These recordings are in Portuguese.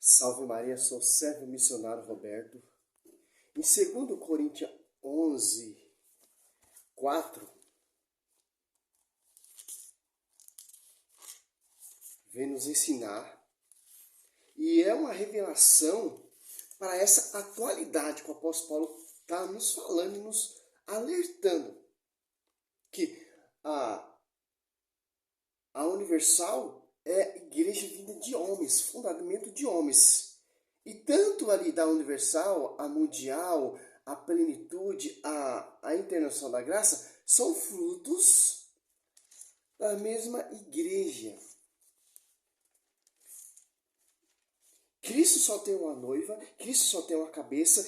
Salve Maria, sou servo missionário Roberto. Em 2 Coríntios 11, 4, vem nos ensinar, e é uma revelação para essa atualidade que o apóstolo Paulo está nos falando e nos alertando, que a universal é igreja vinda de homens, fundamento de homens. E tanto ali da universal, a mundial, a plenitude, a internacional da graça, são frutos da mesma igreja. Cristo só tem uma noiva, Cristo só tem uma cabeça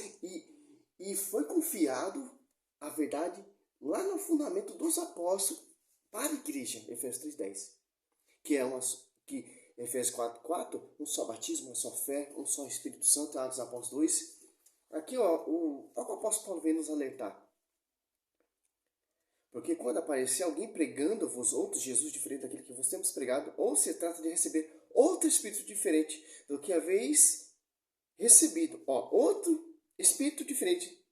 e foi confiado a verdade lá no fundamento dos apóstolos para a igreja, Efésios 3:10. Efésios 4:4, um só batismo, uma só fé, um só Espírito Santo, Atos Apóstolos 2. Aqui, o apóstolo Paulo vem nos alertar. Porque quando aparecer alguém pregando-vos outro Jesus diferente daquele que vos temos pregado, ou se trata de receber outro Espírito diferente do que haveis recebido. Outro Espírito diferente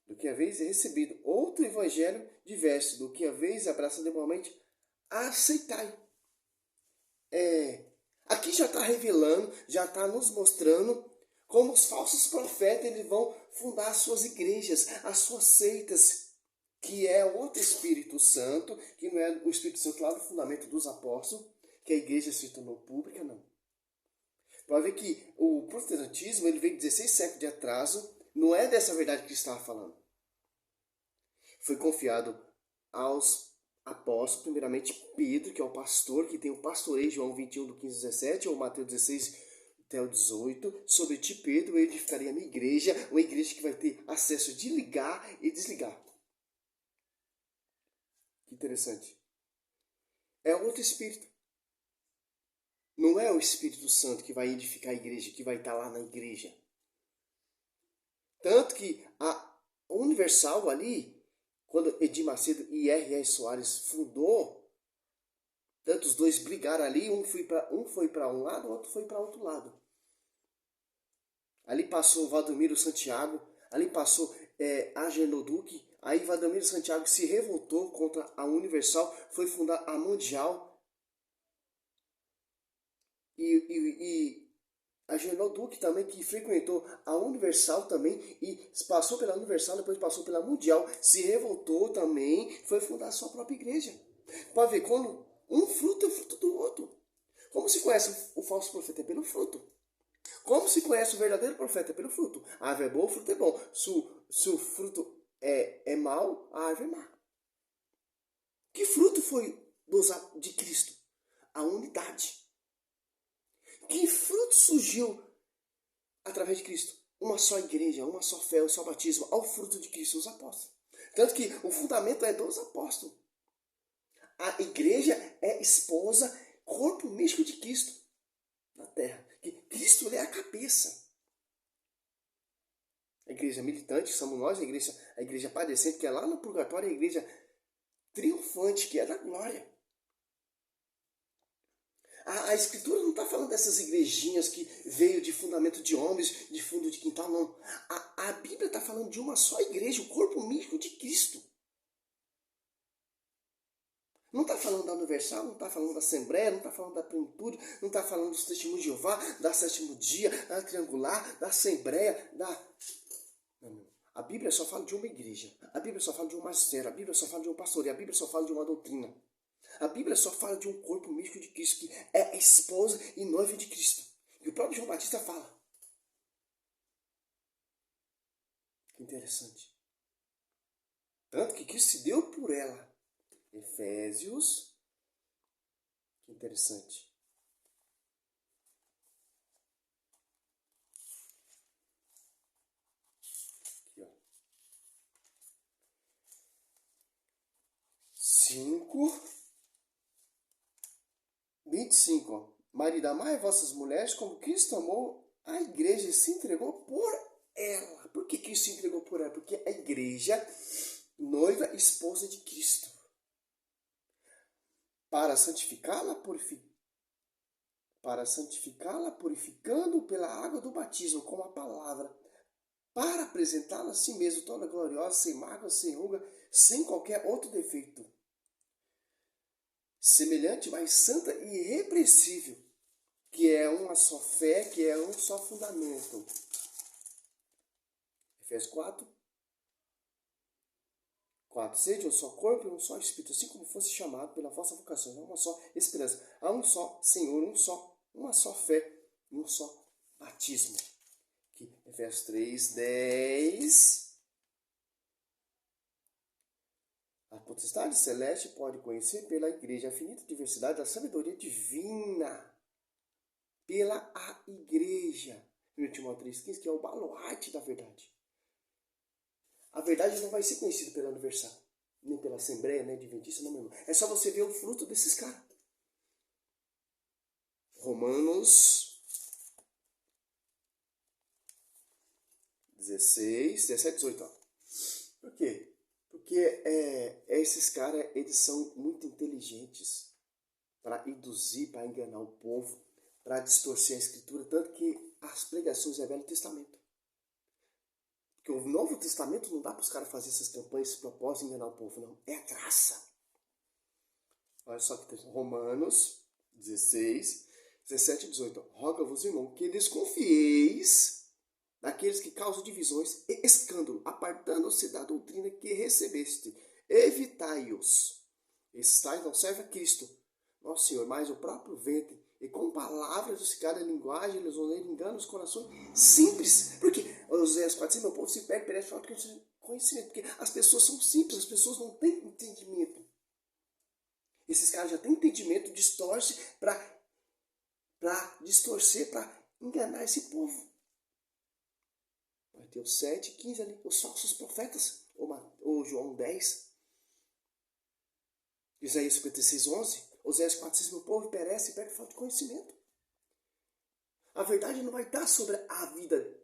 do que haveis recebido. Outro Evangelho diverso do que haveis abraçado igualmente, aceitai. Aqui já está revelando, já está nos mostrando como os falsos profetas eles vão fundar as suas igrejas, as suas seitas, que é outro Espírito Santo, que não é o Espírito Santo lá no fundamento dos apóstolos, que a igreja se tornou pública, não. Pode ver que o protestantismo ele veio 16 séculos de atraso, não é dessa verdade que estava falando. Foi confiado aos apóstolos, primeiramente Pedro, que é o pastor, que tem o pastoreio, João 21, do 15 ao 17, ou Mateus 16, até o 18. Sobre ti, Pedro, eu edificaria a minha igreja, uma igreja que vai ter acesso de ligar e desligar. Que interessante. É outro Espírito. Não é o Espírito Santo que vai edificar a igreja, que vai estar lá na igreja. Tanto que a Universal ali, quando Edir Macedo e R.R. Soares fundou, tanto os dois brigaram ali, um foi para um lado, o outro foi para outro lado. Ali passou o Valdomiro Santiago, ali passou Agenor Duque, aí Valdomiro Santiago se revoltou contra a Universal, foi fundar a Mundial. E Agenor Duque também, que frequentou a Universal também, e passou pela Universal, depois passou pela Mundial, se revoltou também, foi fundar a sua própria igreja. Pode ver, quando um fruto é fruto do outro. Como se conhece o falso profeta? É pelo fruto. Como se conhece o verdadeiro profeta? É pelo fruto. A árvore é boa, o fruto é bom. Se o fruto é mau, a árvore é má. Que fruto foi de Cristo? A unidade. Que fruto surgiu através de Cristo? Uma só igreja, uma só fé, um só batismo. Ao fruto de Cristo, os apóstolos. Tanto que o fundamento é dos apóstolos. A igreja é esposa, corpo místico de Cristo na terra. Que Cristo é a cabeça. A igreja militante, que somos nós, a igreja padecente, que é lá no purgatório, a igreja triunfante, que é da glória. A Escritura não está falando dessas igrejinhas que veio de fundamento de homens, de fundo de quintal, não. A Bíblia está falando de uma só igreja, o corpo místico de Cristo. Não está falando da Universal, não está falando da Assembleia, não está falando da Plenitude, não está falando dos Testemunhos de Jeová, da Sétimo Dia, da Triangular, da Assembleia, Não. A Bíblia só fala de uma igreja. A Bíblia só fala de um magistério. A Bíblia só fala de um pastoreio. A Bíblia só fala de uma doutrina. A Bíblia só fala de um corpo místico de Cristo, que é a esposa e noiva de Cristo. E o próprio João Batista fala. Que interessante. Tanto que Cristo se deu por ela. Efésios. Que interessante. Aqui, ó. 5:25. Ó. Marido, amai vossas mulheres como Cristo amou a igreja e se entregou por ela. Por que Cristo se entregou por ela? Porque a igreja, noiva, esposa de Cristo. Para santificá-la, para santificá-la, purificando pela água do batismo com a palavra, para apresentá-la a si mesmo toda gloriosa, sem mácula, sem ruga, sem qualquer outro defeito. Semelhante, mas santa e irrepreensível, que é uma só fé, que é um só fundamento. Efésios 4, sede um só corpo e um só espírito, assim como fosse chamado pela vossa vocação. Há uma só esperança, há um só Senhor, uma só fé, um só batismo. Aqui, Efésios 3:10. A potestade celeste pode conhecer pela igreja a infinita diversidade da sabedoria divina. Pela a igreja. 1 Timóteo 3:15, que é o baluarte da verdade. A verdade não vai ser conhecida pela Universal, nem pela Assembleia, nem Adventista, não, meu irmão. É só você ver o fruto desses caras. Romanos 16, 17, 18. Ó. Por quê? Porque esses caras, eles são muito inteligentes para induzir, para enganar o povo, para distorcer a Escritura, tanto que as pregações é Velho Testamento. Porque o Novo Testamento não dá para os caras fazer essas campanhas, esse propósito de enganar o povo, não. É a graça. Olha só que tem Romanos 16, 17 e 18. Roga-vos, irmão, que desconfieis daqueles que causam divisões e escândalo, apartando-se da doutrina que recebeste. Evitai-os. Esses tais não servem a Cristo, nosso Senhor, mas o próprio ventre. E com palavras de cada linguagem, eles vão enganam os corações simples. Porque Oséias 4, meu povo se perde, perece falta de conhecimento. Porque as pessoas são simples, as pessoas não têm entendimento. Esses caras já têm entendimento, distorce para distorcer, para enganar esse povo. Mateus 7, 15 ali, os falsos profetas, ou João 10, Isaías 56, 11, Oséias 4, 6, meu povo perece e perde falta de conhecimento. A verdade não vai estar sobre a vida,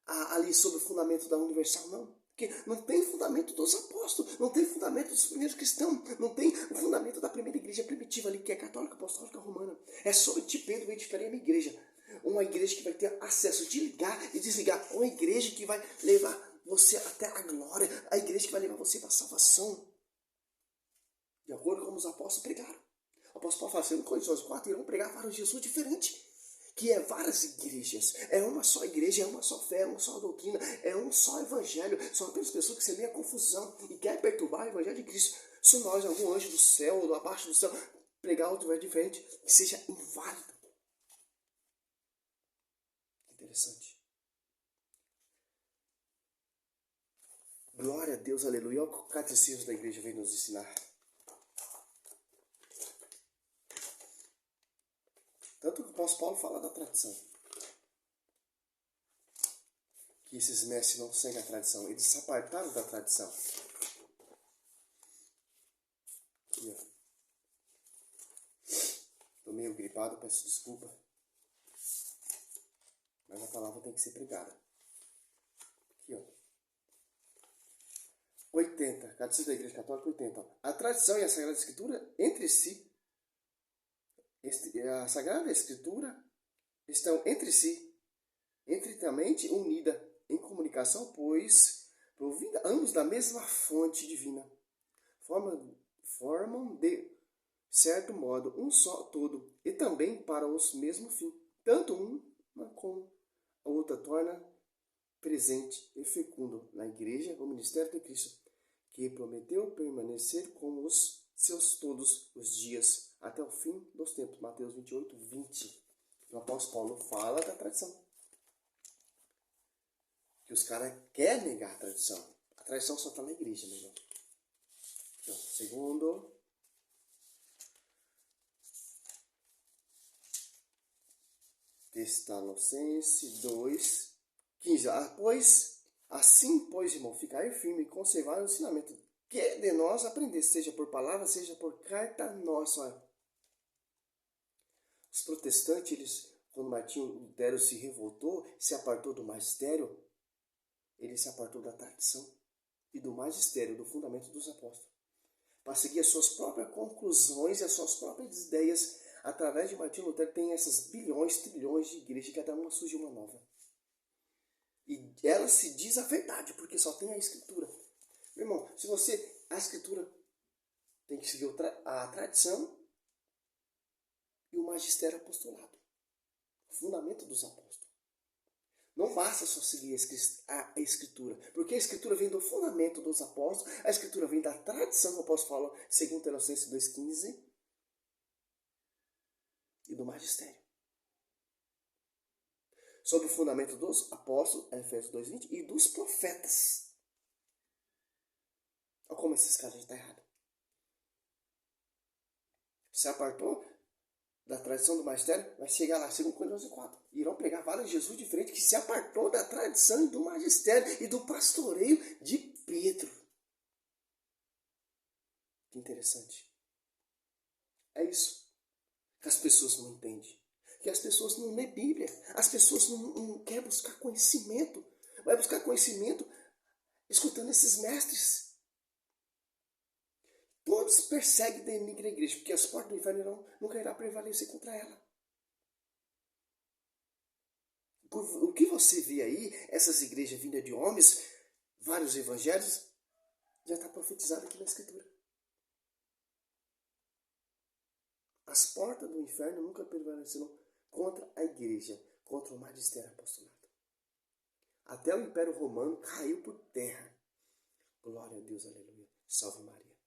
ali sobre o fundamento da Universal, não. Porque não tem fundamento dos apóstolos, não tem fundamento dos primeiros cristãos, não tem o fundamento da primeira igreja primitiva ali, que é católica, apostólica, romana. É sobre ti, Pedro, edificarei a minha igreja. Uma igreja que vai ter acesso de ligar e desligar. Uma igreja que vai levar você até a glória. A igreja que vai levar você para a salvação. De acordo com como os apóstolos pregaram. O apóstolo Paulo fala assim, em Coríntios 4, irão pregar para um Jesus diferente. Que é várias igrejas, é uma só igreja, é uma só fé, é uma só doutrina, é um só evangelho. São apenas pessoas que semeiam a confusão e querem perturbar o evangelho de Cristo. Se nós, algum anjo do céu ou abaixo do céu, pregar outro evangelho diferente, que seja inválido. Interessante. Glória a Deus, aleluia. Olha o que o catecismo da igreja vem nos ensinar. Tanto que o apóstolo Paulo fala da tradição. Que esses mestres não seguem a tradição. Eles se apartaram da tradição. Aqui, ó. Estou meio gripado, peço desculpa. Mas a palavra tem que ser pregada. Aqui, ó. 80. Catecismo da Igreja Católica, 80. Ó. A tradição e a Sagrada Escritura, entre si, a Sagrada Escritura estão entre si, estritamente unida em comunicação, pois provida ambos da mesma fonte divina. Formam de certo modo um só todo, e também para os mesmo fim. Tanto uma como a outra torna presente e fecundo na Igreja o ministério de Cristo, que prometeu permanecer com os seus todos os dias, até o fim dos tempos. Mateus 28, 20. O apóstolo Paulo fala da tradição. Que os caras querem negar a tradição. A tradição só está na igreja, meu irmão. Então, segundo Tessalonicenses 2, 15. Pois, irmão, ficai firme e conservar o ensinamento que de nós aprender, seja por palavra, seja por carta nossa. Os protestantes, eles, quando Martinho Lutero se revoltou, se apartou do magistério, ele se apartou da tradição e do magistério, do fundamento dos apóstolos, para seguir as suas próprias conclusões e as suas próprias ideias, Através de Martinho Lutero tem essas bilhões, trilhões de igrejas, e cada uma surge uma nova. E ela se diz a verdade, porque só tem a Escritura. Meu irmão, se você... A Escritura tem que seguir a tradição e o magistério apostolado. O fundamento dos apóstolos. Não basta só seguir a Escritura, porque a Escritura vem do fundamento dos apóstolos, a Escritura vem da tradição, que o apóstolo fala, segundo Tessalonicenses 2,15, e do magistério. Sobre o fundamento dos apóstolos, Efésios 2,20, e dos profetas. Olha como esses caras estão errados. Se apartou da tradição do magistério, vai chegar lá, 2 Coríntios 4. Irão pregar vários Jesus diferentes que se apartou da tradição e do magistério e do pastoreio de Pedro. Que interessante. É isso que as pessoas não entendem. Que as pessoas não lêem Bíblia. As pessoas não querem buscar conhecimento. Vai buscar conhecimento escutando esses mestres. Todos perseguem e denigram a igreja, porque as portas do inferno nunca irá prevalecer contra ela. O que você vê aí, essas igrejas vindas de homens, vários evangelhos, já está profetizado aqui na Escritura. As portas do inferno nunca prevalecerão contra a igreja, contra o magistério apostolado. Até o Império Romano caiu por terra. Glória a Deus, aleluia. Salve Maria.